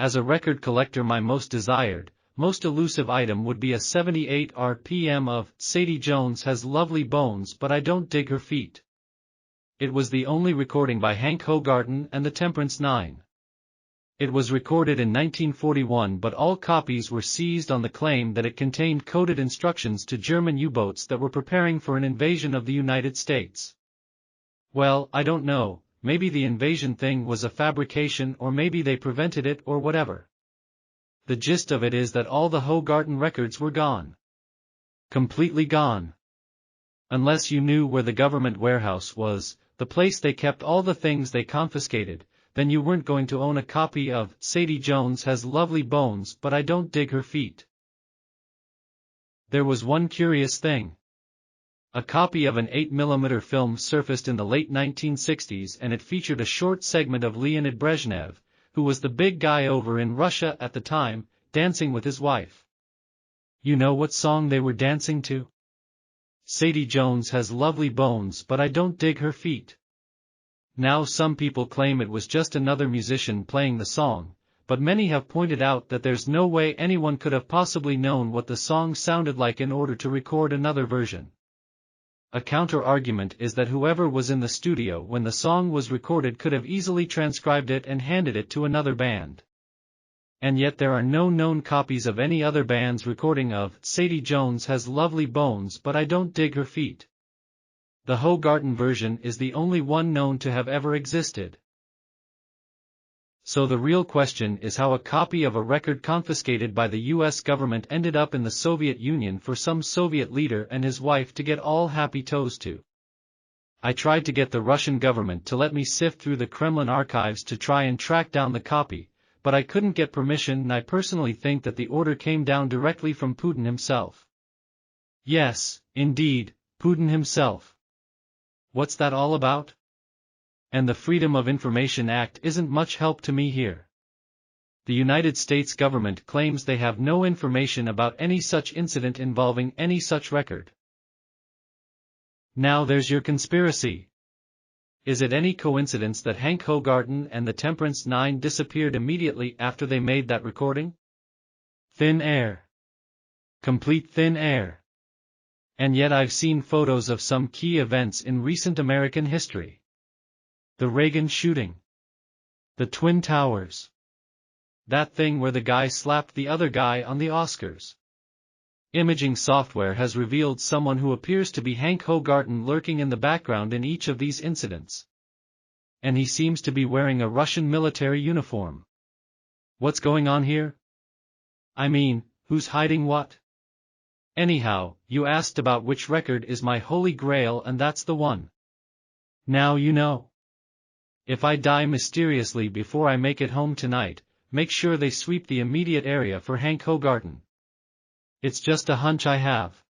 as a record collector, my most desired, most elusive item would be a 78 RPM of Sadie Jones Has Lovely Bones But I Don't Dig Her Feet. It was the only recording by Hank Hoegarten and the Temperance Nine. It was recorded in 1941, but all copies were seized on the claim that it contained coded instructions to German U-boats that were preparing for an invasion of the United States. Well, I don't know, maybe the invasion thing was a fabrication, or maybe they prevented it, or whatever. The gist of it is that all the Hoegarten records were gone. Completely gone. Unless you knew where the government warehouse was, the place they kept all the things they confiscated, then you weren't going to own a copy of Sadie Jones Has Lovely Bones But I Don't Dig Her Feet. There was one curious thing. A copy of an 8mm film surfaced in the late 1960s, and it featured a short segment of Leonid Brezhnev, who was the big guy over in Russia at the time, dancing with his wife. You know what song they were dancing to? Sadie Jones Has Lovely Bones But I Don't Dig Her Feet. Now some people claim it was just another musician playing the song, but many have pointed out that there's no way anyone could have possibly known what the song sounded like in order to record another version. A counter-argument is that whoever was in the studio when the song was recorded could have easily transcribed it and handed it to another band. And yet there are no known copies of any other band's recording of Sadie Jones Has Lovely Bones But I Don't Dig Her Feet. The Hoegarten version is the only one known to have ever existed. So the real question is how a copy of a record confiscated by the US government ended up in the Soviet Union for some Soviet leader and his wife to get all happy toes to. I tried to get the Russian government to let me sift through the Kremlin archives to try and track down the copy, but I couldn't get permission, and I personally think that the order came down directly from Putin himself. Yes, indeed, Putin himself. What's that all about? And the Freedom of Information Act isn't much help to me here. The United States government claims they have no information about any such incident involving any such record. Now there's your conspiracy. Is it any coincidence that Hank Hoegarten and the Temperance Nine disappeared immediately after they made that recording? Thin air. Complete thin air. And yet I've seen photos of some key events in recent American history. The Reagan shooting. The Twin Towers. That thing where the guy slapped the other guy on the Oscars. Imaging software has revealed someone who appears to be Hank Hoegarten lurking in the background in each of these incidents. And he seems to be wearing a Russian military uniform. What's going on here? I mean, who's hiding what? Anyhow, you asked about which record is my holy grail, and that's the one. Now you know. If I die mysteriously before I make it home tonight, make sure they sweep the immediate area for Hank Hoegarten. It's just a hunch I have.